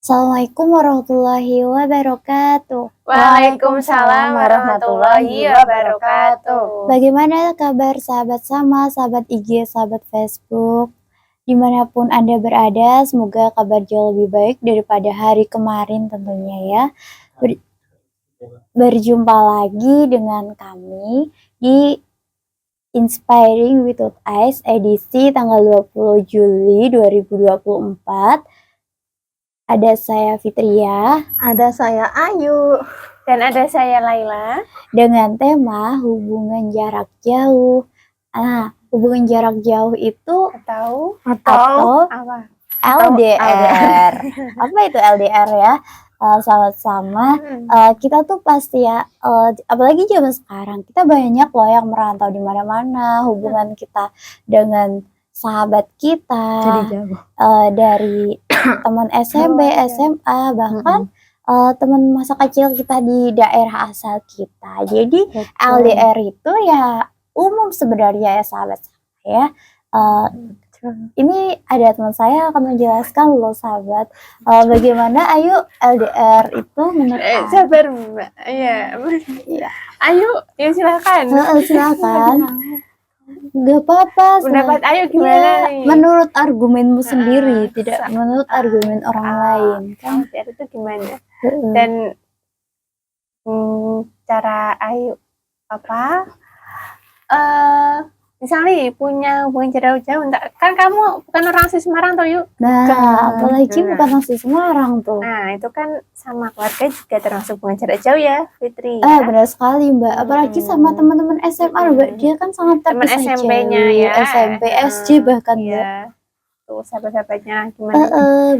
Assalamualaikum warahmatullahi wabarakatuh. Waalaikumsalam warahmatullahi wabarakatuh. Bagaimana kabar sahabat Sama, sahabat IG, sahabat Facebook? Dimanapun Anda berada, semoga kabar jauh lebih baik daripada hari kemarin tentunya ya. Berjumpa lagi dengan kami di Inspiring Without Eyes edisi tanggal 20 Juli 2024. Ada saya Fitria, Ada saya Ayu, dan ada saya Laila. Dengan tema hubungan jarak jauh. Nah, hubungan jarak jauh itu Atau apa? LDR. Apa itu LDR ya? Sahabat Sama, kita tuh pasti ya, apalagi zaman sekarang, kita banyak loh yang merantau di mana-mana. Hubungan kita dengan sahabat kita Jadi jauh. Dari teman SMP, SMA, bahkan teman masa kecil kita di daerah asal kita. Jadi LDR itu ya umum sebenarnya ya sahabat saya. Ini ada teman saya akan menjelaskan loh sahabat, bagaimana Ayu LDR itu menurut Sabar Mbak. Iya. Ayu, ya silakan. Silakan. Gak apa-apa. Pendapat Ayu gimana nih? Menurut argumenmu sendiri, tidak menurut argumen orang lain. Kan? LDR itu gimana? Dan cara Ayu apa? Misalnya punya hubungan jarak jauh, kan kamu bukan orang asli Semarang toh Yuk? Nah, apalagi bukan asli Semarang tuh. Nah, itu kan sama keluarga juga termasuk hubungan jarak jauh ya, Fitri. Benar sekali Mbak, apalagi sama teman-teman SMA Mbak, dia kan sangat teman SMP-nya ya, SMP, SD bahkan ya. Tuh sahabat-sahabatnya gimana?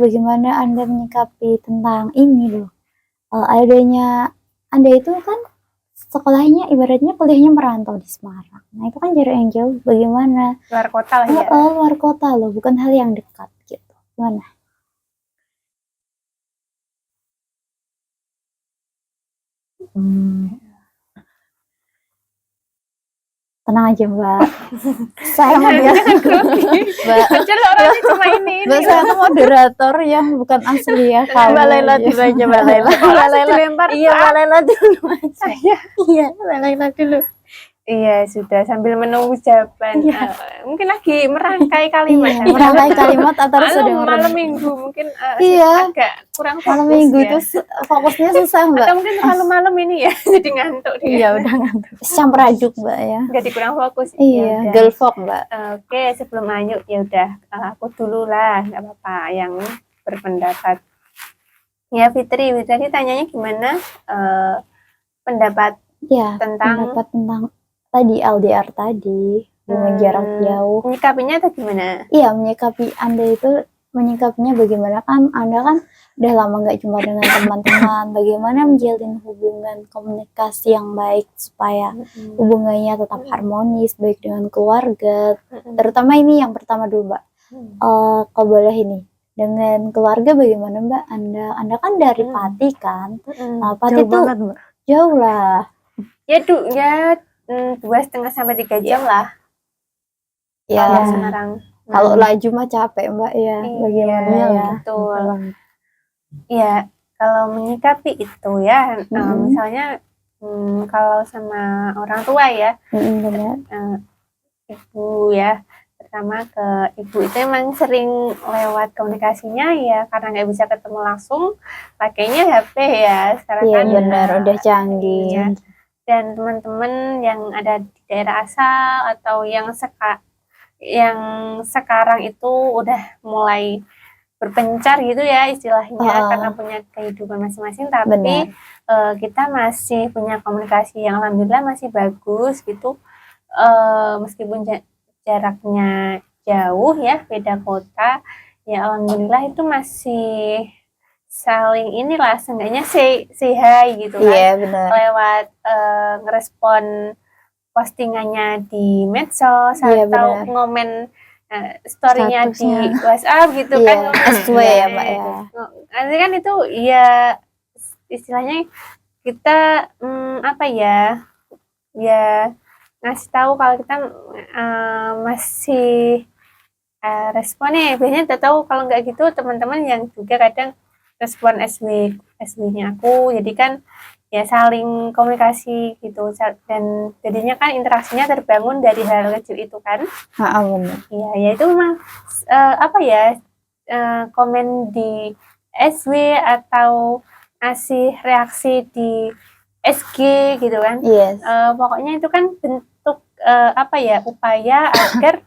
Bagaimana Anda menyikapi tentang ini loh? Adanya Anda itu kan sekolahnya ibaratnya kuliahnya merantau di Semarang. Nah itu kan jarak yang jauh. Bagaimana? Luar kota lah ya. Luar kota loh, bukan hal yang dekat gitu. Gimana? Tenang aja Mbak. Saya Mbak. Orangnya cuma ini. Mbak saya tuh moderator yang bukan asli ya. Mbak Laila dulu aja, Mbak Laila. Mbak Laila. Iya, Mbak Laila dulu aja. Iya, Mbak Laila dulu. Iya, sudah sambil menunggu jawaban. Mungkin lagi merangkai kalimat. Merangkai kalimat atau sudah malam minggu mungkin agak kurang fokus. Malam minggu itu fokusnya susah Mbak. Atau mungkin malam ini ya, jadi ngantuk dia. Iya, udah ngantuk. Campur aduk Mbak ya. Jadi kurang fokus. Iya, girl fog Mbak. Oke, sebelum Ayu ya udah aku dulu lah, nggak apa-apa yang berpendapat. Ya Fitri tanyanya gimana pendapat tentang tadi LDR tadi, hubungan jarak jauh. Menyikapinya atau gimana? Iya, menyikapi Anda itu menyikapinya bagaimana, kan Anda kan udah lama nggak jumpa dengan teman-teman, bagaimana menjalin hubungan komunikasi yang baik supaya hubungannya tetap harmonis baik dengan keluarga, terutama ini yang pertama dulu Mbak. Kalau boleh ini dengan keluarga bagaimana Mbak? Anda kan dari Pati kan? Pati jauh banget Mbak. Jauh lah. Ya 2,5 sampai 3 jam lah. Ya. Semarang. Kalau laju mah capek Mbak ya. Bagaimana ya? Betul. Iya, kalau menyikapi itu ya, misalnya kalau sama orang tua ya, ibu ya, pertama ke ibu itu emang sering lewat komunikasinya ya, karena nggak bisa ketemu langsung, pakainya HP ya. Sekarang kan benar, udah canggih. Ya. Dan teman-teman yang ada di daerah asal atau yang sekarang itu udah mulai berpencar gitu ya istilahnya, karena punya kehidupan masing-masing, tapi kita masih punya komunikasi yang alhamdulillah masih bagus gitu, meskipun jaraknya jauh ya, beda kota ya, alhamdulillah itu masih saling inilah, seenggaknya say hi gitu kan, lewat ngerespon postingannya di medsos atau ngomen story-nya di WhatsApp gitu kan, SW ya Mbak ya. Nanti kan itu ya istilahnya kita apa ya ngasih tahu kalau kita masih responnya. Biasanya udah tahu, kalau nggak gitu teman-teman yang juga kadang respon SW-nya aku. Jadi kan ya saling komunikasi gitu, dan jadinya kan interaksinya terbangun dari hal kecil itu kan. Benar. Iya, ya itu memang apa ya, komen di SW atau ngasih reaksi di SG gitu kan. Yes. Pokoknya itu kan bentuk apa ya, upaya agar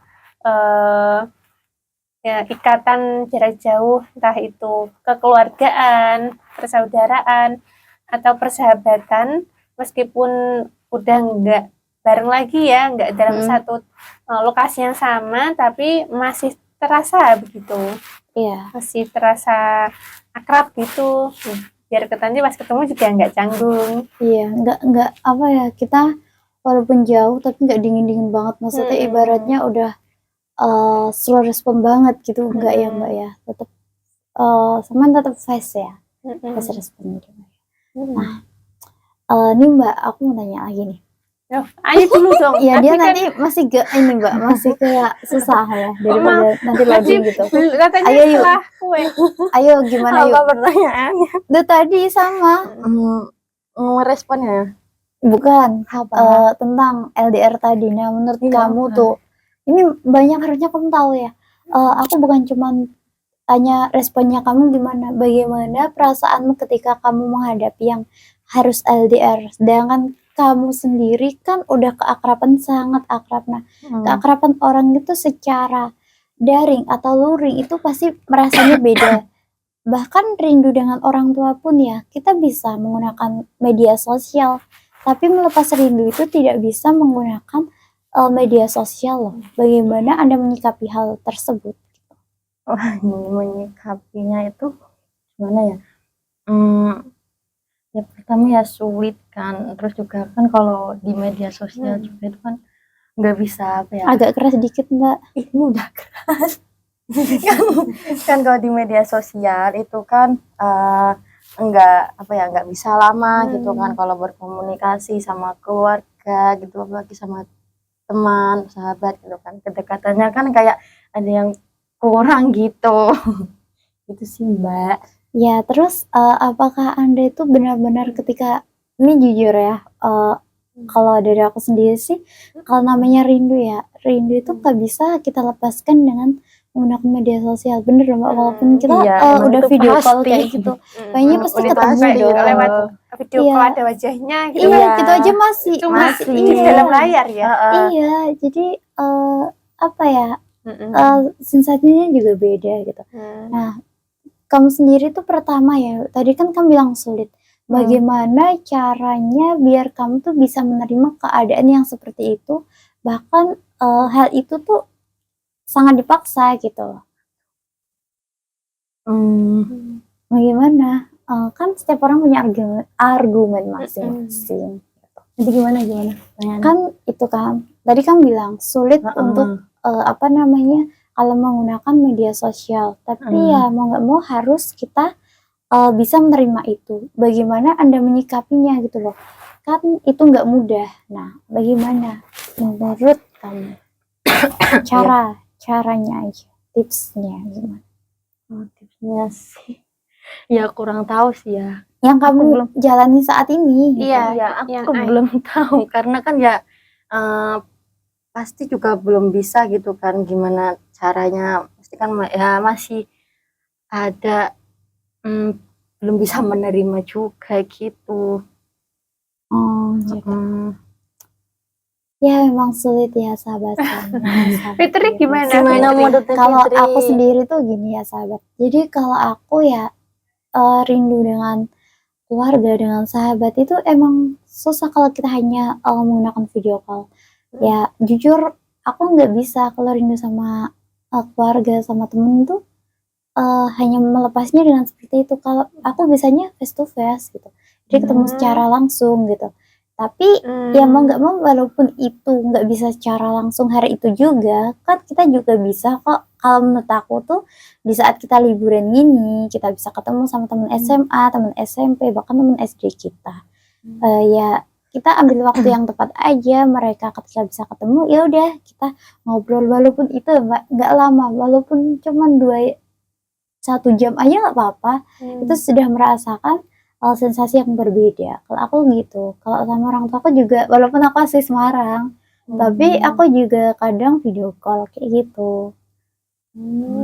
ya ikatan jarak jauh, entah itu kekeluargaan, persaudaraan, atau persahabatan, meskipun udah nggak bareng lagi ya, nggak dalam satu lokasi yang sama, tapi masih terasa begitu. Iya. Masih terasa akrab gitu. Biar nanti pas ketemu juga nggak canggung. Iya, nggak apa ya, kita walaupun jauh tapi nggak dingin-dingin banget. Maksudnya ibaratnya udah slow respon banget gitu, enggak ya Mbak ya, tetap sama tetap fast ya, fast respon gitu. Nah, nih Mbak, aku mau tanya lagi nih. Ayo dulu dong. Ya dia nanti masih ini Mbak, masih kayak susah ya daripada nanti loading gitu. Ayo yuk. Ayo gimana yuk? Apa pertanyaannya? Udah tadi sama. Responnya? Bukan. Tentang LDR tadi. Nah, menurut kamu tuh, ini banyak harusnya kamu tahu ya. Aku bukan cuma tanya responnya kamu gimana, bagaimana perasaanmu ketika kamu menghadapi yang harus LDR, sedangkan kamu sendiri kan udah keakraban, sangat akrab. Nah, keakraban orang itu secara daring atau luring itu pasti merasanya beda. Bahkan rindu dengan orang tua pun ya, kita bisa menggunakan media sosial, tapi melepas rindu itu tidak bisa menggunakan media sosial loh. Bagaimana Anda menyikapi hal tersebut? Menyikapinya itu gimana ya? Ya pertama ya sulit kan, terus juga kan kalau di media sosial juga itu kan nggak bisa apa ya, agak keras dikit Mbak. Ini udah keras. kan kalau di media sosial itu kan nggak bisa lama gitu kan kalau berkomunikasi sama keluarga gitu, apalagi sama teman, sahabat gitu kan, kedekatannya kan kayak ada yang kurang gitu. Itu sih Mbak. Ya, terus apakah Anda itu benar-benar ketika, ini jujur ya, kalau dari aku sendiri sih, kalau namanya rindu ya, rindu itu nggak bisa kita lepaskan dengan menggunakan media sosial. Bener dong Mbak, walaupun kita udah video call kayak gitu, kayaknya pasti ketemu dong. Lewat video call ada wajahnya gitu. Iya, gitu aja masih di dalam layar ya. Iya, jadi apa ya, sensasinya juga beda gitu. Nah, kamu sendiri tuh pertama ya, tadi kan kamu bilang sulit. Bagaimana caranya biar kamu tuh bisa menerima keadaan yang seperti itu, bahkan hal itu tuh sangat dipaksa gitu. Bagaimana? Kan setiap orang punya argumen masing-masing. Jadi gimana? Kan itu kan, tadi kamu bilang sulit untuk apa namanya, kalau menggunakan media sosial, tapi ya mau nggak mau harus kita bisa menerima itu. Bagaimana Anda menyikapinya gitu loh, kan itu nggak mudah. Nah, bagaimana menurut kamu caranya aja, tipsnya gimana? Tipsnya sih ya kurang tahu sih ya, yang kamu belum jalani saat ini gitu. Iya, aku belum tahu karena kan ya pasti juga belum bisa gitu kan, gimana caranya, pasti kan ya masih ada belum bisa menerima juga gitu. Gitu. Ya memang sulit ya sahabat. Fitri gimana kalau aku sendiri tuh gini ya sahabat, jadi kalau aku ya rindu dengan keluarga, dengan sahabat itu emang susah kalau kita hanya menggunakan video call. Ya jujur aku nggak bisa kalau rindu sama keluarga, sama temen tuh hanya melepasnya dengan seperti itu. Kalau aku bisanya face to face gitu, jadi ketemu secara langsung gitu. Tapi ya mau nggak mau, walaupun itu nggak bisa secara langsung hari itu juga, kan kita juga bisa kok. Kalau menurut aku tuh di saat kita liburan gini, kita bisa ketemu sama teman SMA, teman SMP, bahkan teman SD kita. Ya kita ambil waktu yang tepat aja. Mereka ketika bisa ketemu, ya udah kita ngobrol, walaupun itu nggak lama, walaupun cuma 1 jam aja nggak apa-apa, itu sudah merasakan sensasi yang berbeda. Kalau aku gitu, kalau sama orang tua aku juga, walaupun aku asli Semarang, tapi aku juga kadang video call kayak gitu.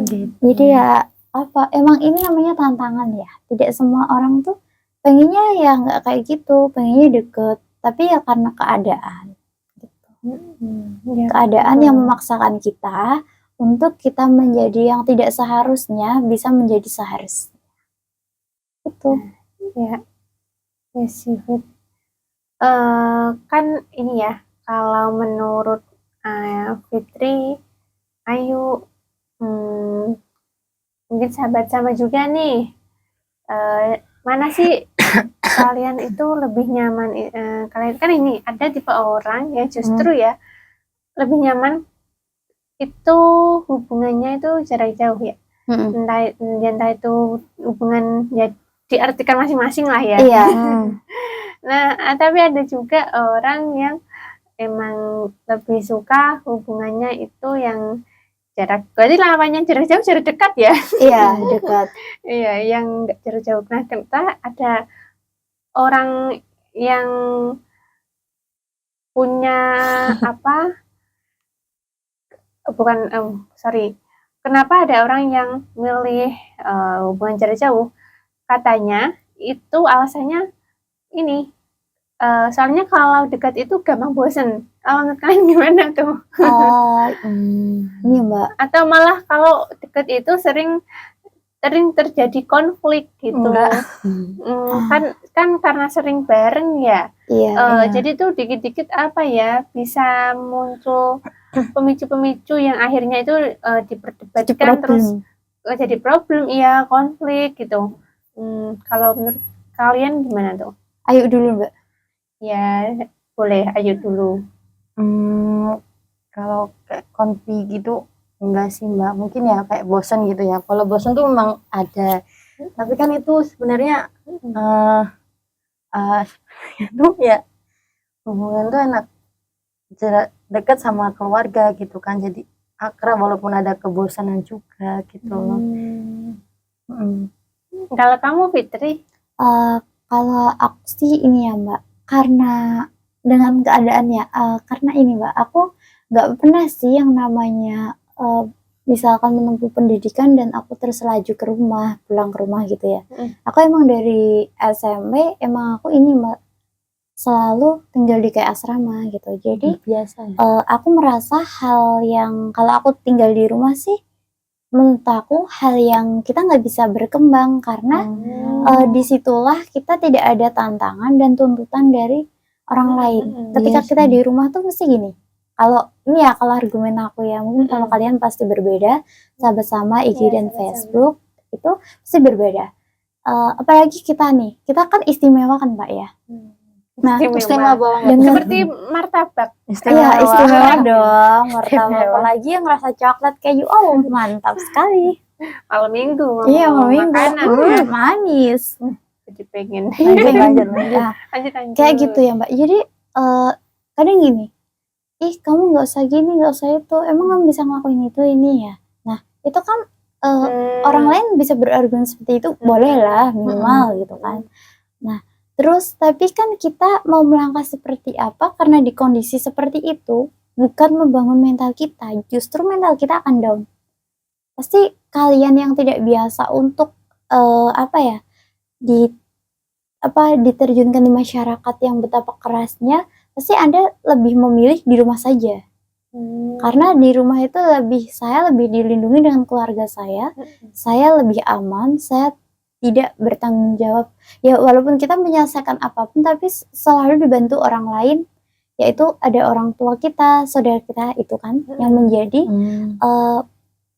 Gitu. Jadi ya apa, emang ini namanya tantangan ya. Tidak semua orang tuh pengennya ya nggak kayak gitu, pengennya deket, tapi ya karena keadaan. Gitu. Ya, Keadaan betul. yang memaksakan kita untuk kita menjadi yang tidak seharusnya bisa menjadi seharusnya. Itu. Ya, ya sih, Fit. Kan ini ya, kalau menurut Fitri, Ayu, mungkin sahabat sama juga nih. Mana sih kalian itu lebih nyaman? Kalian kan ini ada tipe orang yang justru ya lebih nyaman itu hubungannya itu jarak jauh ya. Entah itu hubungan ya diartikan masing-masing lah ya. Iya. Nah, tapi ada juga orang yang emang lebih suka hubungannya itu yang jarak, berarti lawannya jarak jauh, jarak dekat ya. Iya, dekat. Iya, yang nggak jarak jauh. Nah, kita ada orang yang punya apa? Bukan, sorry. Kenapa ada orang yang milih hubungan jarak jauh? Katanya itu alasannya ini. Soalnya kalau dekat itu gampang bosen. Kalau menurut kalian gimana tuh? Ini Mbak. Atau malah kalau dekat itu sering terjadi konflik gitu. Kan karena sering bareng ya. Iya. Jadi tuh dikit-dikit apa ya bisa muncul pemicu-pemicu yang akhirnya itu diperdebatkan terus jadi problem, iya, konflik gitu. Kalau menurut kalian gimana tuh? Ayo dulu Mbak. Ya, boleh Ayu dulu. Kalau kayak konflik gitu enggak sih Mbak, mungkin ya kayak bosan gitu ya. Kalau bosan tuh memang ada, tapi kan itu sebenarnya itu ya hubungan tuh enak dekat sama keluarga gitu kan, jadi akrab walaupun ada kebosanan juga gitu loh. Kalau kamu Fitri? Kalau aku sih ini ya Mbak, karena dengan keadaannya, karena ini Mbak, aku nggak pernah sih yang namanya misalkan menempuh pendidikan dan aku terus laju ke rumah, pulang ke rumah gitu ya. Aku emang dari SMP emang aku ini Mbak, selalu tinggal di kayak asrama gitu. Jadi biasa ya? aku merasa hal yang kalau aku tinggal di rumah sih, menurut aku hal yang kita nggak bisa berkembang karena disitulah kita tidak ada tantangan dan tuntutan dari orang lain. Ketika kita di rumah tuh mesti gini. Kalau ini ya, kalau argumen aku ya, mungkin kalau kalian pasti berbeda, sahabat sama IG dan Facebook itu pasti berbeda. Apalagi kita nih, kita kan istimewa kan Mbak ya. Nah, istimewa banget. Seperti martabak. Iya, istimewa dong, martabak. Apalagi yang rasa coklat keju, oh mantap sekali. Malam minggu. Iya, malam minggu. Manis. Jadi pengen. Lanjut. Kayak gitu ya Mbak. Jadi kadang gini, ih kamu nggak usah gini, nggak usah itu. Emang kamu bisa ngelakuin itu ini ya. Nah itu kan orang lain bisa berargumen seperti itu, boleh lah minimal gitu kan. Nah terus tapi kan kita mau melangkah seperti apa karena di kondisi seperti itu bukan membangun mental kita, justru mental kita akan down. Pasti kalian yang tidak biasa untuk diterjunkan di masyarakat yang betapa kerasnya, pasti Anda lebih memilih di rumah saja. Karena di rumah itu saya lebih dilindungi dengan keluarga saya lebih aman, saya tidak bertanggung jawab. Ya walaupun kita menyelesaikan apapun, tapi selalu dibantu orang lain, yaitu ada orang tua kita, saudara kita itu kan, yang menjadi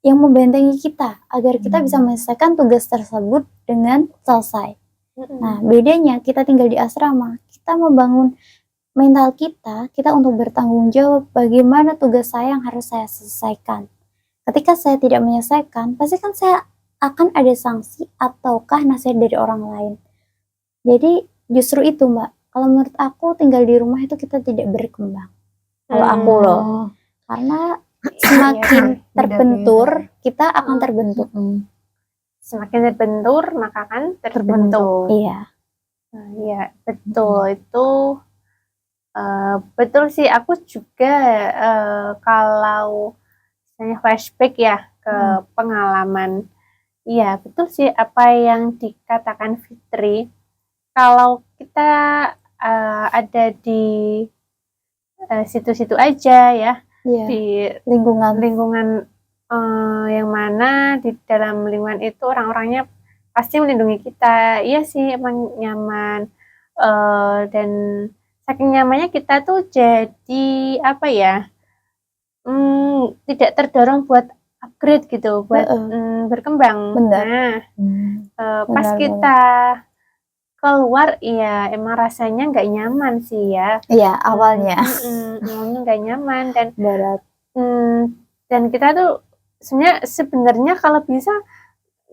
yang membentengi kita agar kita bisa menyelesaikan tugas tersebut dengan selesai. Nah bedanya kita tinggal di asrama, kita membangun mental kita untuk bertanggung jawab bagaimana tugas saya yang harus saya selesaikan. Ketika saya tidak menyelesaikan, pasti kan saya akan ada sanksi ataukah nasihat dari orang lain. Jadi justru itu Mbak, kalau menurut aku tinggal di rumah itu kita tidak berkembang. Kalau aku loh, karena semakin terbentur kita akan terbentuk. semakin terbentur maka akan terbentuk. Iya. Nah, iya betul itu betul sih. Aku juga kalau misalnya flashback ya ke pengalaman, iya betul sih apa yang dikatakan Fitri. Kalau kita ada di situ-situ aja ya, Iya. di Lingkungan. yang mana di dalam lingkungan itu orang-orangnya pasti melindungi kita. Iya sih emang nyaman. Dan saking nyamannya kita tuh jadi apa ya, tidak terdorong buat upgrade gitu, buat berkembang. Benar. Nah, pas Benar, kita keluar, iya emang rasanya nggak nyaman sih ya. Iya, awalnya. Awalnya nggak nyaman dan Berat. dan kita tuh sebenarnya kalau bisa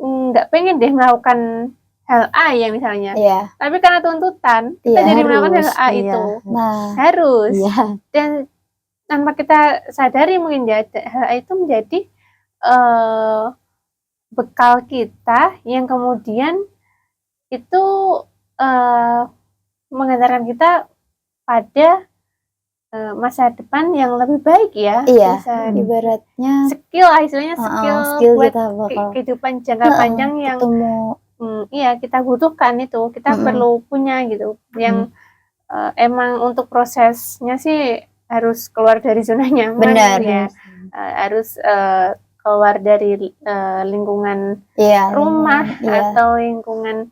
nggak pengen deh melakukan hal A ya misalnya. Iya. Tapi karena tuntutan kita Iya, jadi melakukan hal harus, A iya. itu. Nah, Harus. Iya. Dan tanpa kita sadari mungkin ya hal A itu menjadi bekal kita yang kemudian itu mengantarkan kita pada masa depan yang lebih baik ya. Iya, Bisa ibaratnya skill lah istilahnya, skill buat kita bakal kehidupan jangka panjang yang ketemu. iya kita butuhkan itu, kita perlu punya gitu, yang emang untuk prosesnya sih harus keluar dari zona nyaman. Benar. Ya, harus keluar dari lingkungan rumah atau lingkungan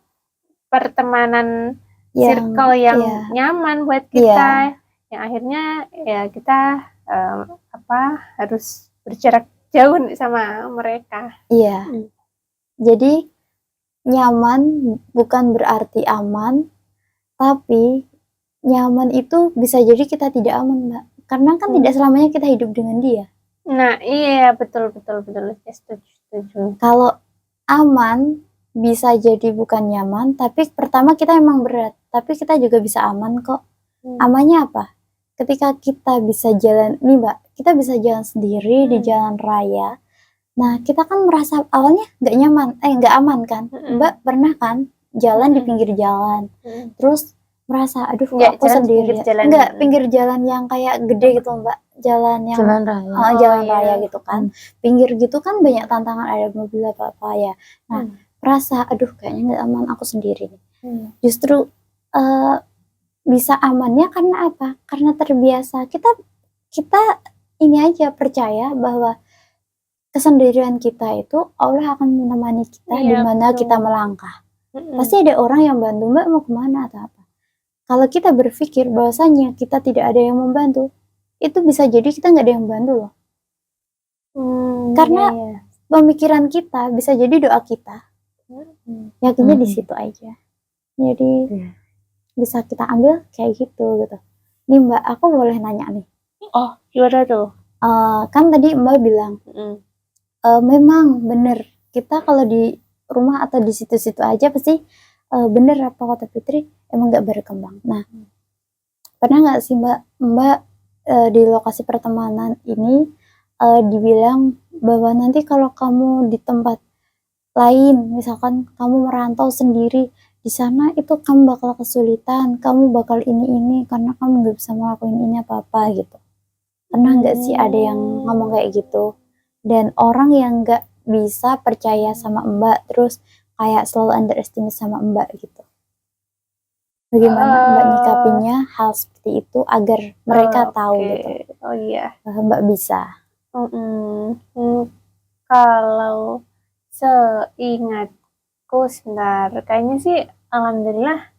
pertemanan circle yang nyaman buat kita, yang akhirnya ya kita harus berjarak jauh sama mereka. Iya. Jadi nyaman bukan berarti aman, tapi nyaman itu bisa jadi kita tidak aman, Mbak. Karena kan tidak selamanya kita hidup dengan dia. Nah, iya betul. Setuju. Kalau aman bisa jadi bukan nyaman, tapi pertama kita emang berat, tapi kita juga bisa aman kok. Amannya apa? Ketika kita bisa jalan, nih Mbak, kita bisa jalan sendiri di jalan raya. Nah, kita kan merasa awalnya nggak nyaman, nggak aman kan? Mbak pernah kan jalan di pinggir jalan, terus merasa aduh kok aku sendiri. Enggak, pinggir jalan yang kayak gede gitu Mbak, jalan yang jalan raya gitu kan. Pinggir gitu kan banyak tantangan, ada mobil apa-apa ya. Nah, merasa aduh kayaknya nggak aman aku sendiri. Justru bisa amannya karena apa? Karena terbiasa. Kita ini aja percaya bahwa kesendirian kita itu Allah akan menemani kita di mana kita melangkah. Pasti ada orang yang bantu, Mbak mau kemana atau apa. Kalau kita berpikir bahwasanya kita tidak ada yang membantu, itu bisa jadi kita nggak ada yang bantu loh. Karena pemikiran kita bisa jadi doa kita. Yakinnya di situ aja. Jadi bisa kita ambil kayak gitu. Nih Mbak, aku boleh nanya nih. Oh, gimana tuh? Kan tadi Mbak bilang, memang bener kita kalau di rumah atau di situ-situ aja pasti bener apa kata Fitri, emang nggak berkembang. Nah, pernah nggak sih Mbak di lokasi pertemanan ini dibilang bahwa nanti kalau kamu di tempat lain, misalkan kamu merantau sendiri, di sana itu kamu bakal kesulitan, kamu bakal ini karena kamu nggak bisa ngelakuin ini apa-apa gitu. Pernah nggak sih ada yang ngomong kayak gitu? Dan orang yang nggak bisa percaya sama Mbak, terus kayak selalu underestimate sama Mbak gitu. Bagaimana Mbak nyikapinya hal seperti itu agar mereka tahu gitu? Oh iya. Mbak bisa. Kalau seingatku sebentar, kayaknya sih alhamdulillah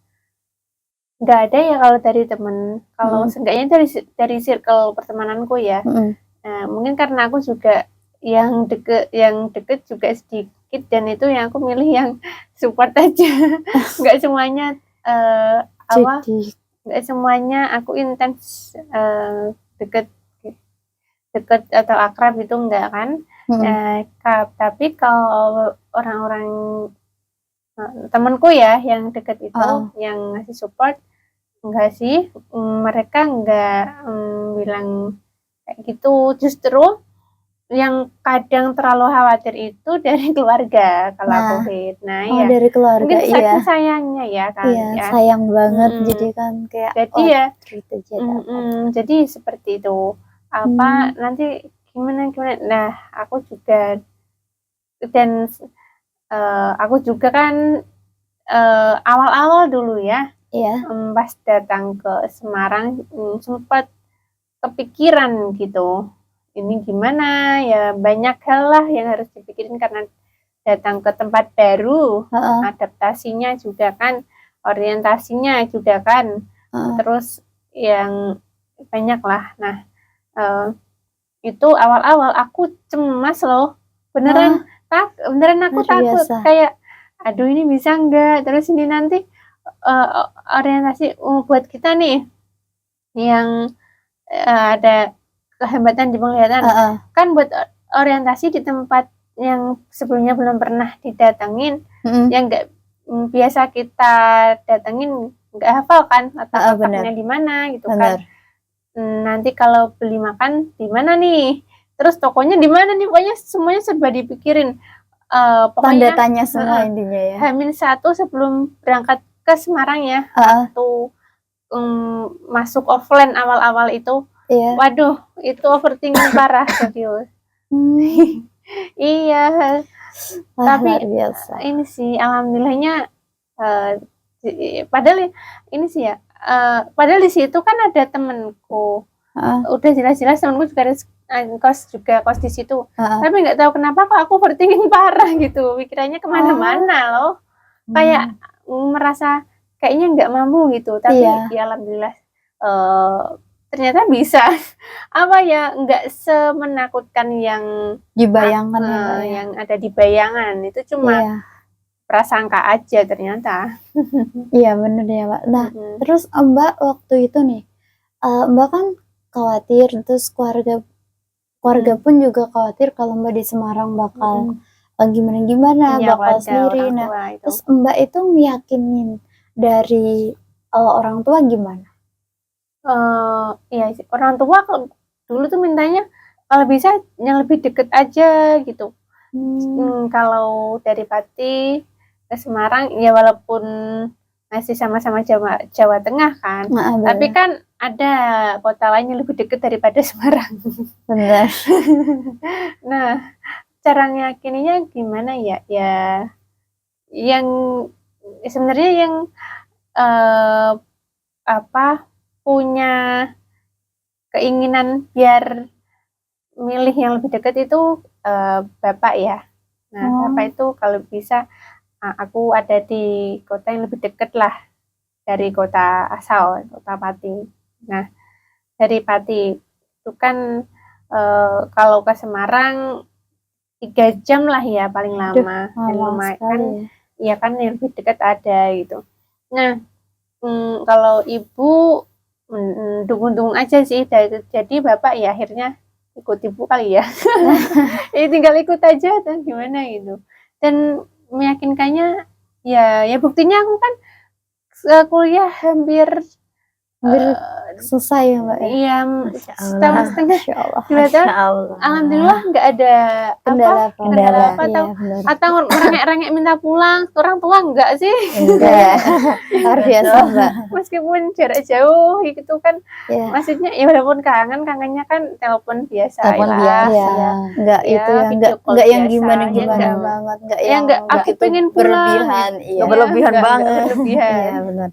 nggak ada ya kalau dari temen. Kalau seenggaknya dari circle pertemananku ya. Nah, mungkin karena aku juga yang deket juga sedikit, dan itu yang aku milih yang support aja. Nggak semuanya nggak semuanya aku intens deket atau akrab itu enggak kan. Tapi kalau orang-orang temanku ya yang deket itu yang ngasih support, enggak sih, mereka enggak bilang kayak gitu. Justru yang kadang terlalu khawatir itu dari keluarga kalau Nah. COVID. Nah, Oh, ya dari keluarga, mungkin iya. saking sayangnya ya kan Iya, ya. sayang banget. Mm-mm. Jadi kan kayak, Jadi oh, ya, cerita aja dapat. jadi seperti itu. Apa nanti gimana? Nah, aku juga dan aku juga kan awal-awal dulu ya, Iya. pas datang ke Semarang sempat kepikiran gitu. Ini gimana ya, banyak hal lah yang harus dipikirin karena datang ke tempat baru, Heeh. adaptasinya juga kan, orientasinya juga kan, Heeh. terus yang banyak lah. Nah, itu awal-awal aku cemas loh, beneran aku Luar takut biasa. kayak, aduh ini bisa nggak? Terus ini nanti orientasi buat kita nih yang ada kehambatan di penglihatan, Heeh. kan buat orientasi di tempat yang sebelumnya belum pernah didatengin, Mm-mm. yang nggak biasa kita datengin, nggak hafal kan atau Heeh, letaknya benar. di mana gitu Benar. kan. Nanti kalau beli makan di mana nih, terus tokonya di mana nih, pokoknya semuanya serba dipikirin. Tanda Pokoknya tanya semua intinya ya. H-1 sebelum berangkat ke Semarang ya, Heeh. waktu masuk offline awal-awal itu, Iya. waduh itu overthinking parah serius. Iya, Wah, tapi luar biasa. ini sih alhamdulillahnya padahal ini sih ya, padahal di situ kan ada temenku, Heeh. udah jelas-jelas temenku juga kos di situ, Heeh. tapi nggak tahu kenapa kok aku overthinking parah gitu, pikirannya kemana-mana loh, kayak merasa kayaknya nggak mampu gitu, tapi Iya. ya alhamdulillah ternyata bisa. Apa ya, nggak semenakutkan yang Dibayangkan ya, Mbak, ya. yang ada di bayangan, itu cuma Iya. prasangka aja ternyata. Iya, bener ya, Mbak. Nah, terus Mbak waktu itu nih, Mbak kan khawatir, terus keluarga pun juga khawatir kalau Mbak di Semarang bakal gimana-gimana, Iya, bakal keluarga, sendiri. orang Nah, tua itu. terus Mbak itu ngeyakinin dari orang tua gimana? Iya sih, orang tua dulu tuh mintanya kalau bisa yang lebih deket aja gitu. Kalau dari Pati ke Semarang ya walaupun masih sama-sama Jawa Tengah kan, Nah, tapi bener. kan ada kota lain yang lebih deket daripada Semarang. Bener. Nah, cara ngeyakininya gimana ya? Ya, yang sebenarnya yang punya keinginan biar milih yang lebih dekat itu bapak ya. Nah, bapak itu kalau bisa aku ada di kota yang lebih dekat lah dari kota asal, kota Pati. Nah, dari Pati itu kan kalau ke Semarang 3 jam lah ya paling lama. Dan lumayan kan, ya kan yang lebih dekat ada gitu. Nah, kalau ibu dukung-dukung aja sih, jadi bapak ya akhirnya ikut ibu kali ya. Tinggal ikut aja dan gimana gitu, dan meyakinkannya ya buktinya aku kan kuliah hampir selesai ya, Mbak ya. Iya, setahun setengah, 2 tahun. Alhamdulillah nggak ada kendala apa atau merengek-rengek minta pulang orang tua, enggak sih. Enggak. Luar biasa, Mbak. Meskipun jarak jauh gitu kan, maksudnya ya walaupun kangennya kan telepon biasa lah. Ya, enggak itu ya, enggak yang gimana-gimana banget, enggak yang aku pengen pulang, berlebihan banget. Iya, benar.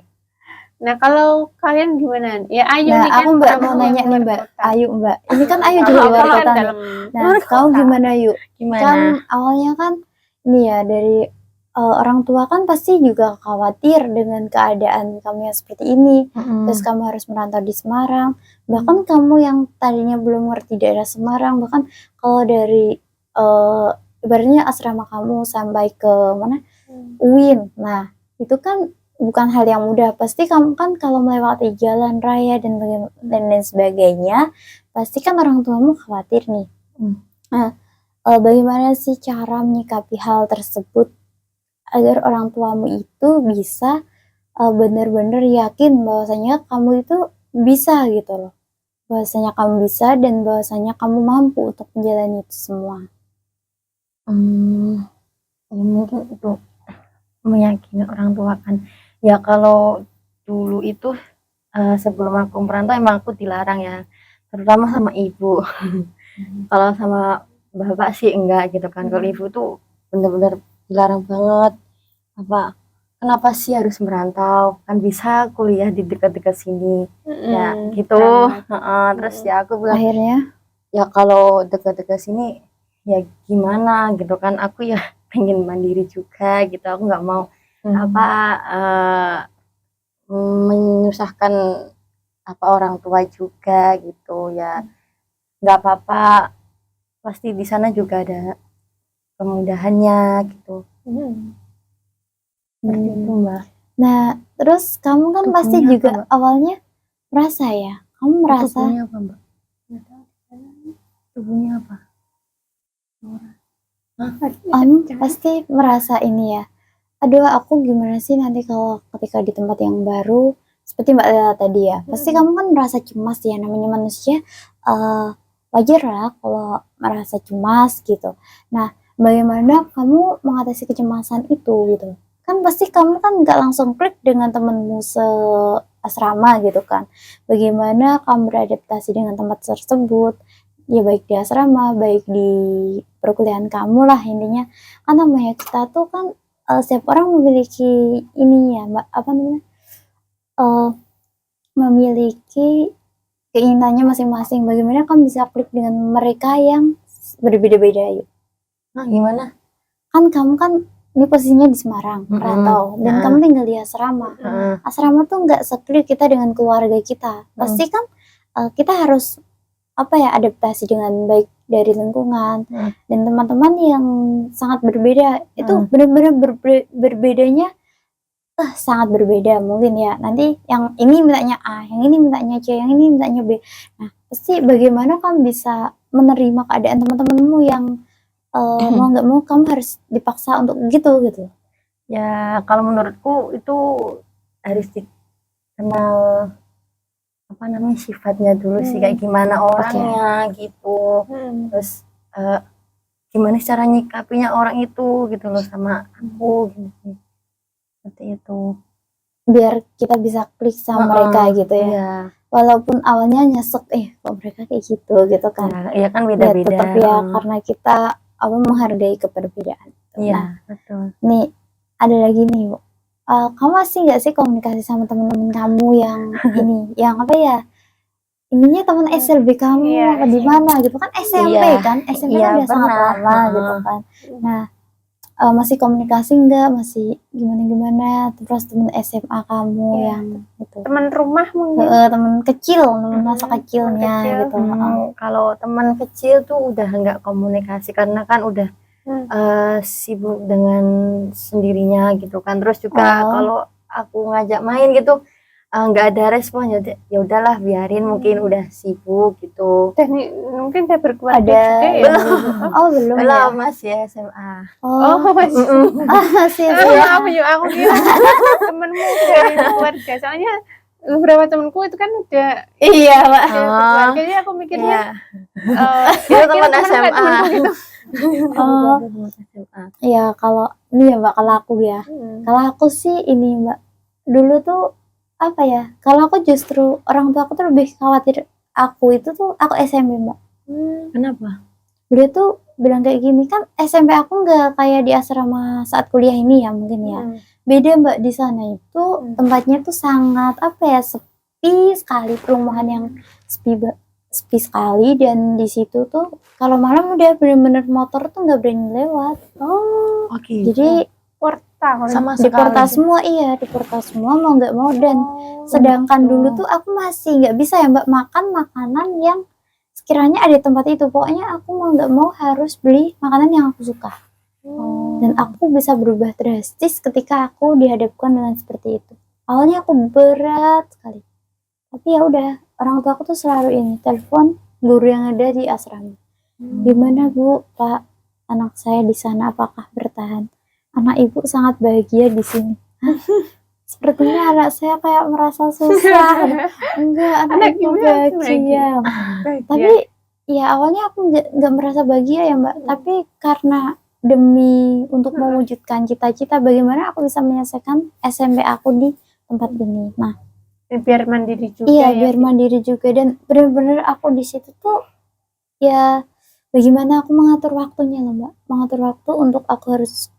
Nah, kalau kalian gimana? Ya Ayu nah, nih aku kan Mbak mau nanya nih Mbak, Ayu Mbak. Ini kan Ayu juga luar kota nih. Nah, kamu gimana Ayu? Kan awalnya kan ini ya dari orang tua kan pasti juga khawatir dengan keadaan kamu yang seperti ini. Terus kamu harus merantau di Semarang. Bahkan kamu yang tadinya belum ngerti daerah Semarang, bahkan kalau dari ibaratnya asrama kamu sampai ke mana? UIN. Nah, itu kan bukan hal yang mudah. Pasti kamu kan kalau melewati jalan raya dan lain sebagainya, pasti kan orang tuamu khawatir nih. Nah, bagaimana sih cara menyikapi hal tersebut agar orang tuamu itu bisa benar-benar yakin bahwasanya kamu itu bisa gitu loh, bahwasanya kamu bisa dan bahwasanya kamu mampu untuk menjalani itu semua? Ya mungkin itu meyakini orang tua kan. Ya kalau dulu itu sebelum aku merantau emang aku dilarang ya, terutama sama ibu. Kalau sama bapak sih enggak gitu kan. Kalau ibu tuh bener-bener dilarang banget. Apa? Kenapa sih harus merantau? Kan bisa kuliah di dekat-dekat sini. Ya gitu. Terus ya aku bilang Akhirnya ya kalau dekat-dekat sini ya gimana gitu kan, aku ya pengen mandiri juga gitu, aku nggak mau apa menyusahkan apa orang tua juga gitu ya, nggak apa-apa, pasti di sana juga ada kemudahannya gitu. Seperti itu Mbak. Nah, terus kamu kan Itu pasti bunyi apa, juga Mbak? awalnya merasa ya, kamu Itu merasa bunyi apa Mbak? Itu bunyi apa? kamu pasti merasa ini ya, aduh aku gimana sih nanti kalau ketika di tempat yang baru, seperti Mbak Lela tadi ya, pasti kamu kan merasa cemas ya, namanya manusia, wajar lah kalau merasa cemas gitu. Nah, bagaimana kamu mengatasi kecemasan itu gitu? Kan pasti kamu kan nggak langsung klik dengan temenmu seasrama gitu kan. Bagaimana kamu beradaptasi dengan tempat tersebut? Ya baik di asrama, baik di perkuliahan kamu lah intinya. Kan namanya kita tuh kan setiap orang memiliki ini ya Mbak, apa namanya? Memiliki keinginannya masing-masing. Bagaimana kamu bisa klik dengan mereka yang berbeda-beda yuk? Nah gimana? Kan kamu kan ini posisinya di Semarang, merantau, dan kamu tinggal di asrama. Asrama tuh nggak seklik kita dengan keluarga kita. Pasti kan kita harus apa ya, adaptasi dengan baik dari lingkungan dan teman-teman yang sangat berbeda. Itu benar-benar berbedanya sangat berbeda mungkin ya. Nanti yang ini mintanya A, yang ini mintanya C, yang ini mintanya B. Nah, pasti bagaimana kamu bisa menerima keadaan teman-temanmu yang mau nggak mau kamu harus dipaksa untuk gitu. Ya kalau menurutku itu harus dikenal apa namanya sifatnya dulu sih, kayak gimana orangnya gitu. Terus gimana cara nyikapinya orang itu gitu loh sama aku gitu sih. Seperti itu. Biar kita bisa klik sama mereka gitu ya. Iya. Walaupun awalnya nyesek, kok mereka kayak gitu kan. Iya kan Ya beda-beda. tetap ya karena kita menghargai keperbedaan. Iya, Nah, betul. nih ada lagi nih Bu. Kamu masih nggak sih komunikasi sama teman-teman kamu yang ini, yang apa ya? Ininya teman SLB kamu apa di mana gitu kan, SMP kan? SMP kan udah sangat lama gitu kan. Nah, masih komunikasi enggak, masih gimana terus temen SMA kamu yang gitu, teman rumah mungkin, temen kecil, temen masa kecilnya gitu. Kalau teman kecil tuh udah nggak komunikasi karena kan udah sibuk dengan sendirinya gitu kan. Terus juga kalau aku ngajak main gitu nggak ada respon, ya udahlah biarin, mungkin udah sibuk gitu. Dan mungkin udah berkeluarga juga ya. Belum ya masih SMA. Masih Maaf yuk, aku kira temenmu dari keluarga, soalnya beberapa temenku itu kan udah Mbak keluarga, jadi aku mikirnya itu teman SMA gitu. Ya kalau ini ya Mbak, kalau aku sih ini Mbak, dulu tuh apa ya, kalau aku justru orang tua aku tuh lebih khawatir aku itu tuh aku SMP Mbak. Kenapa? Beliau tuh bilang kayak gini, kan SMP aku nggak kayak di asrama saat kuliah ini ya mungkin ya. Beda Mbak, di sana itu tempatnya tuh sangat apa ya, sepi sekali, perumahan yang sepi sekali, dan di situ tuh kalau malam udah bener-bener motor tuh nggak berani lewat. Jadi sama di portal semua, di portal semua mau nggak mau. Dan sedangkan dulu tuh aku masih nggak bisa ya Mbak makan makanan yang sekiranya ada di tempat itu. Pokoknya aku mau nggak mau harus beli makanan yang aku suka. Dan aku bisa berubah drastis ketika aku dihadapkan dengan seperti itu. Awalnya aku berat sekali, tapi ya udah, orang tua aku tuh selalu ini telepon guru yang ada di asrama. Gimana Bu, Pak, anak saya di sana apakah bertahan? Anak ibu sangat bahagia di sini. sepertinya anak saya kayak merasa susah. Enggak, anak ibu Anak ibu bahagia. Tapi ya awalnya aku nggak merasa bahagia ya Mbak, tapi karena demi untuk mewujudkan cita-cita bagaimana aku bisa menyelesaikan SMP aku di tempat ini. Nah, biar mandiri juga iya ya. biar mandiri juga, dan benar-benar aku di situ tuh ya bagaimana aku mengatur waktunya loh Mbak, mengatur waktu untuk aku harus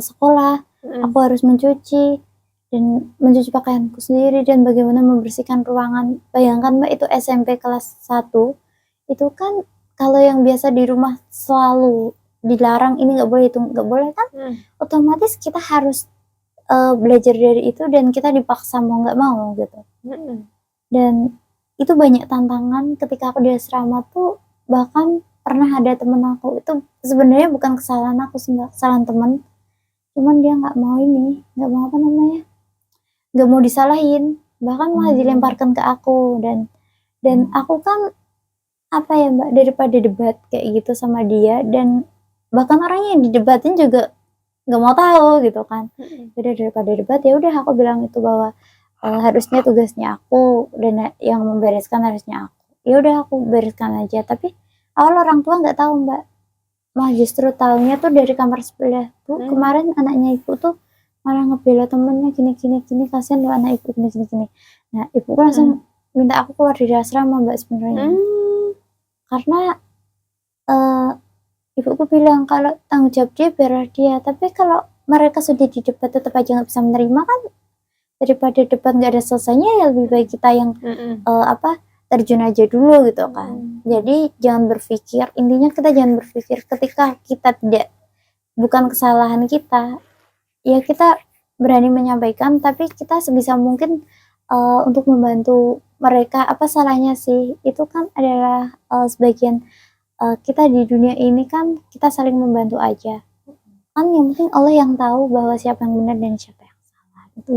sekolah, aku harus mencuci pakaianku sendiri, dan bagaimana membersihkan ruangan. Bayangkan Mbak, itu SMP kelas 1 itu kan kalau yang biasa di rumah selalu dilarang ini nggak boleh itu nggak boleh kan, otomatis kita harus belajar dari itu dan kita dipaksa mau nggak mau gitu. Dan itu banyak tantangan ketika aku di asrama tuh, bahkan pernah ada temen aku itu sebenarnya bukan kesalahan aku sih, kesalahan temen, cuman dia nggak mau nggak mau nggak mau disalahin, bahkan malah dilemparkan ke aku. Dan aku kan apa ya Mbak, daripada debat kayak gitu sama dia, dan bahkan orangnya yang didebatin juga nggak mau tahu gitu kan. Udah daripada debat, ya udah aku bilang itu bahwa harusnya tugasnya aku dan yang membereskan harusnya aku. Ya udah aku bereskan aja. Tapi awal orang tua nggak tahu Mbak, malah justru tahunya tuh dari kamar sebelah. Bu, kemarin anaknya ibu tuh malah ngebela temennya gini, kasihan loh anak ibu gini. Nah ibu langsung minta aku keluar dari asrama Mbak sebenarnya. Karena ibuku bilang kalau tanggung jawab dia biar dia, tapi kalau mereka sudah di debat tetap aja nggak bisa menerima kan, daripada debat nggak ada selesainya, ya lebih baik kita yang terjun aja dulu gitu kan. Jadi jangan berpikir, intinya kita jangan berpikir ketika kita bukan kesalahan kita, ya kita berani menyampaikan, tapi kita sebisa mungkin untuk membantu mereka. Apa salahnya sih, itu kan adalah sebagian kita di dunia ini kan kita saling membantu aja kan, yang penting Allah yang tahu bahwa siapa yang benar dan siapa yang salah gitu.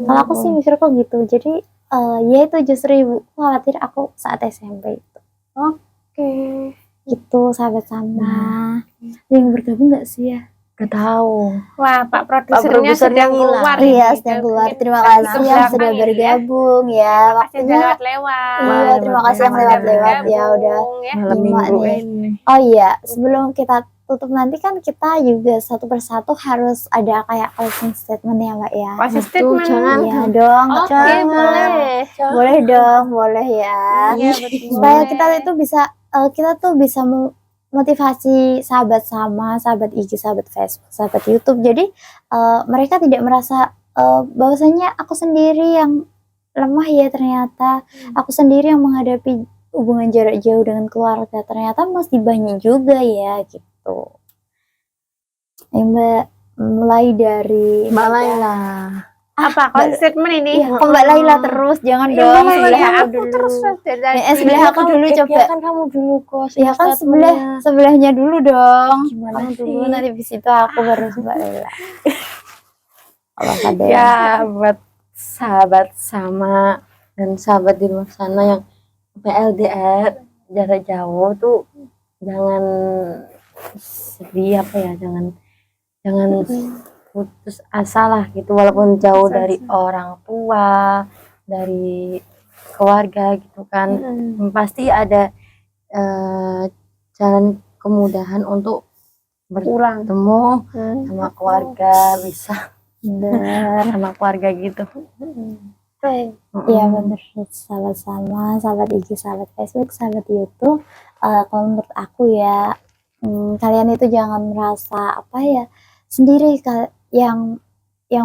Kalau aku sih mikir kok gitu. Jadi ya itu justru ibu khawatir aku saat SMP itu. Oke. Gitu sahabat sama. Yang bergabung nggak sih ya? Gak tahu. Wah, Pak produsernya sedang keluar. Iya, sedang keluar. Terima kasih yang sudah bergabung ya. Waktunya lewat. Iya, terima kasih yang lewat ya udah malam minggu ini. Oh iya, sebelum kita tutup nanti kan kita juga satu persatu harus ada kayak closing statement ya Mbak ya. Closing statement. Jangan. Iya dong. Oke, boleh. Boleh dong, boleh ya. Iya, betul. Supaya kita itu bisa motivasi sahabat sama, sahabat IG, sahabat Facebook, sahabat YouTube. Jadi mereka tidak merasa bahwasanya aku sendiri yang lemah ya ternyata. Aku sendiri yang menghadapi hubungan jarak jauh dengan keluarga. Ternyata mesti banyak juga ya gitu. Mbak, mulai dari Mbak Laila. Apa statement ini? Iya, kok Mbak Laila terus, jangan dong. Sebelah aku dulu. Terus Sebelah aku dulu coba. Ya kan kamu dulu kok. Ya kan sebelahnya dulu dong. Gimana Kamu sih? dulu, nanti habis itu aku baru Mbak Laila. Apa Ya buat sahabat sama dan sahabat di luar sana yang PLDR jarak jauh tuh jangan sedih jangan putus asa lah gitu, walaupun jauh dari orang tua, dari keluarga gitu kan. Pasti ada jalan kemudahan untuk bertemu sama keluarga, bisa sama keluarga gitu. Iya bener, sahabat sama, sahabat IG, sahabat Facebook, sahabat YouTube. Kalau menurut aku ya, kalian itu jangan merasa sendiri yang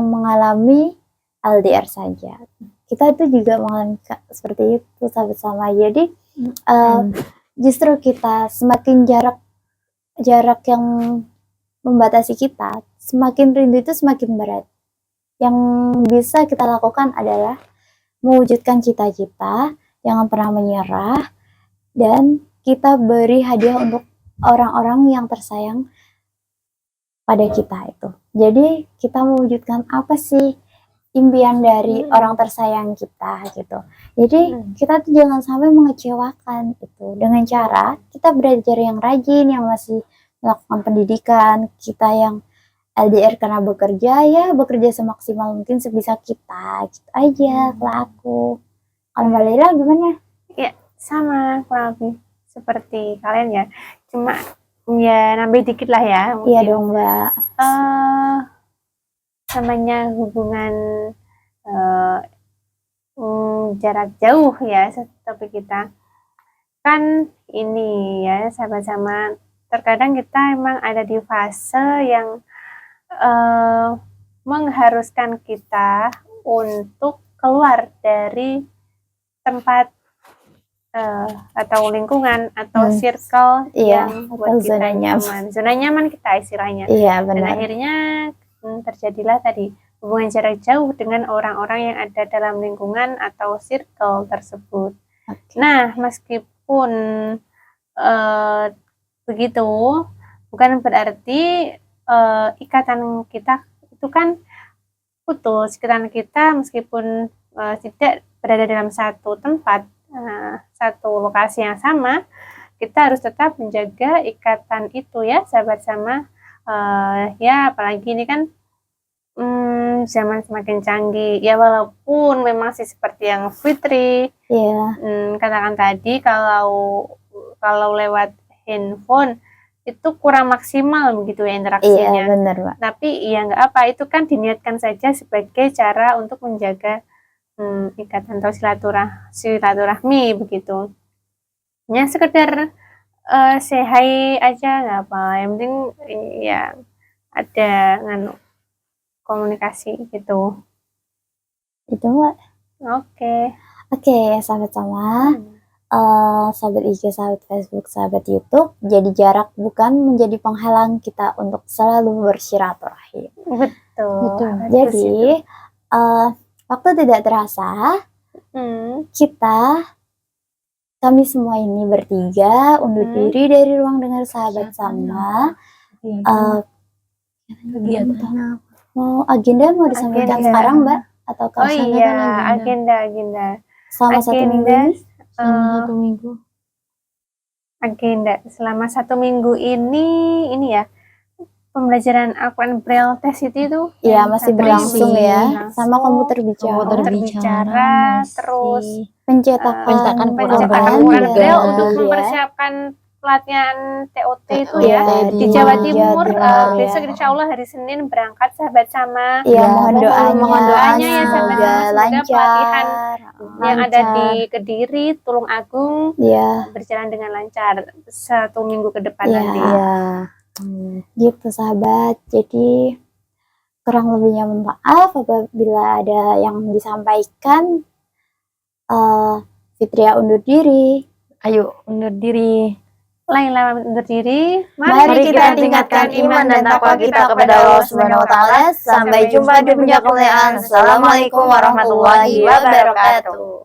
mengalami LDR saja. Kita itu juga mengalami seperti itu sahabat sama. Jadi justru kita semakin jarak yang membatasi kita, semakin rindu itu semakin berat. Yang bisa kita lakukan adalah mewujudkan cita-cita, jangan pernah menyerah, dan kita beri hadiah untuk orang-orang yang tersayang pada kita itu. Jadi kita mewujudkan apa sih impian dari orang tersayang kita gitu. Jadi kita tuh jangan sampai mengecewakan itu dengan cara kita belajar yang rajin, yang masih melakukan pendidikan, kita yang LDR karena bekerja, ya bekerja semaksimal mungkin sebisa kita, gitu aja kalau aku. Kalau Mbak Laila gimana? Sama kurang lebih seperti kalian ya, cuma ya nambah dikit lah ya Iya mungkin. dong Mbak. Namanya hubungan jarak jauh ya, topik kita kan ini ya sahabat sama, terkadang kita emang ada di fase yang mengharuskan kita untuk keluar dari tempat atau lingkungan atau circle Iya, yang atau buat kita zona nyaman. nyaman, zona nyaman kita istilahnya. Iya Dan benar. akhirnya terjadilah tadi hubungan jarak jauh dengan orang-orang yang ada dalam lingkungan atau circle tersebut. Oke. Nah, meskipun begitu, bukan berarti ikatan kita itu kan putus. Ikatan kita meskipun tidak berada dalam satu tempat, satu lokasi yang sama, kita harus tetap menjaga ikatan itu ya, sahabat sama. Ya, apalagi ini kan zaman semakin canggih ya, walaupun memang sih seperti yang Fitri katakan tadi, kalau lewat handphone itu kurang maksimal begitu ya interaksinya. Iya benar Mbak. Tapi ya nggak apa, itu kan diniatkan saja sebagai cara untuk menjaga ikatan atau silaturahmi begitu. Ya sekedar say hi aja nggak apa, yang penting ya ada komunikasi gitu. Itu Mbak. Oke, sahabat sama. Sahabat IG, sahabat Facebook, sahabat YouTube, jadi jarak bukan menjadi penghalang kita untuk selalu bersilaturahim. Betul. Jadi waktu tidak terasa, kami semua ini bertiga undur diri dari ruang dengar sahabat sama. Mau agenda mau disampaikan sekarang Mbak atau agenda selama 1 minggu ini? Agenda selama 1 minggu ini ya, pembelajaran Al-Quran Braille test itu ya masih berlangsung ya, sama komputer bicara, terus pencetakan Quran Braille untuk mempersiapkan pelatihan TOT itu ya di Jawa Timur. Besok insya Allah hari Senin berangkat sahabat sama. Ya, mohon doanya ya sahabat sama, semoga pelatihan yang ada di Kediri, Tulung Agung berjalan dengan lancar 1 minggu ke depan nanti. Gitu sahabat. Jadi kurang lebihnya mohon maaf apabila ada yang disampaikan. Fitria undur diri. Ayo undur diri. Laila undur diri. Mari kita tingkatkan iman dan takwa kita kepada Allah Subhanahu wa taala. Sampai jumpa di puncak kemuliaan. Assalamualaikum warahmatullahi wabarakatuh.